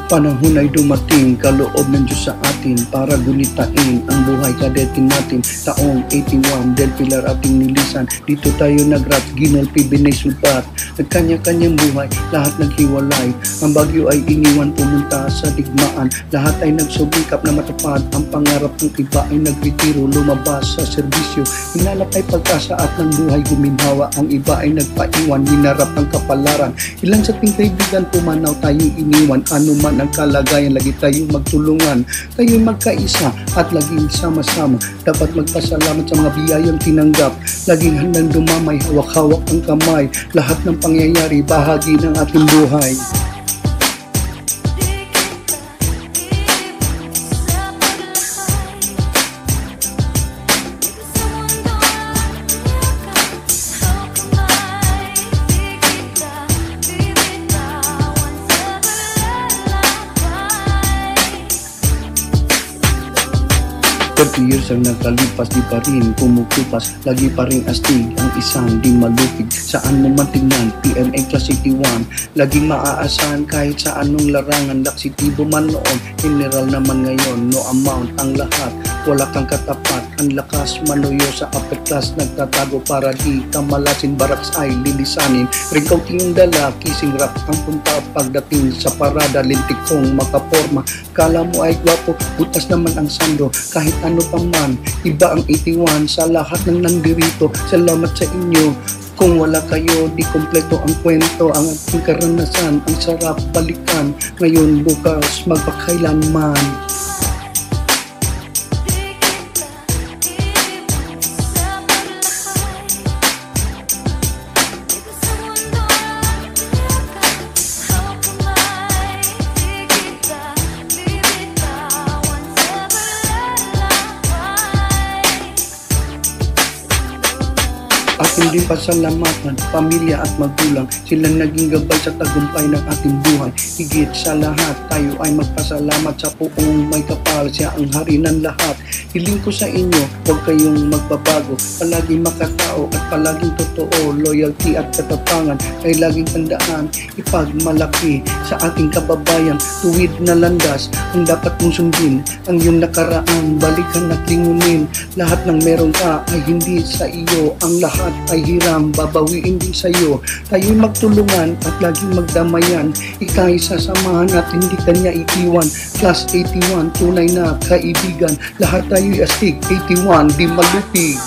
Panahon ay dumating, kaloob ng Diyos sa atin para gunitain ang buhay kadetin natin. Taong 81, Del Pilar ating nilisan. Dito tayo nagrap, ginulpi, binaysulpat. Nagkanya-kanyang buhay, lahat naghiwalay. Ang bagyo ay iniwan, pumunta sa digmaan. Lahat ay nagsubikap na matupad ang pangarap ng iba ay nagretiro, lumabas sa serbisyo. Hinanap ay pagkasa at ng buhay guminhawa. Ang iba ay nagpaiwan, hinarap ang kapalaran. Ilan sa ating kaibigan pumanaw, tayong iniwan. Ano man ang kalagayan, lagi tayong magtulungan, tayong magkaisa at laging sama-sama. Dapat magpasalamat sa mga biyayang tinanggap, laging handang dumamay, hawak-hawak ang kamay. Lahat ng pangyayari bahagi ng ating buhay. 30 years ang nakalipas, di pa rin kumukupas. Lagi pa rin astig ang isang di malupig. Saan mo man tingnan, PMA Class 81. Laging maaasahan kahit sa anong larangan. Laksitibo man noon, general naman ngayon. No amount ang lahat, wala kang katapat. Ang lakas manuyo sa upper class, nagtatago para di kamalasin. Baraks ay lilisanin, ringkauting yung dala, kissing rap ang punta. Pagdating sa parada, lintik kong makaporma. Kala mo ay gwapo, butas naman ang sando. Kahit ano pa man, iba ang 81 sa lahat ng nandirito. Salamat sa inyo. Kung wala kayo, di kompleto ang kwento. Ang ating karanasan, ang sarap balikan. Ngayon, bukas, magpakailanman. Ating din pasalamatan, pamilya at magulang. Silang naging gabay sa tagumpay ng ating buhay. Higit sa lahat, tayo ay magpasalamat sa Poong may kapal. Siya ang hari ng lahat. Hiling ko sa inyo, huwag kayong magbabago. Palaging makatao at palaging totoo. Loyalty at katapangan ay laging tandaan. Ipagmalaki sa ating kababayan. Tuwid na landas ang dapat mong sundin. Ang iyong nakaraan, balikan at lingunin. Lahat ng meron ka ay hindi sa iyo. Ang lahat ay hiram, babawiin din sa iyo. Tayo'y magtulungan at laging magdamayan. Ika'y sasamahan at hindi kanya iiwan. Class 81, tunay na kaibigan. Lahat tayo'y astig, 81, di malupig.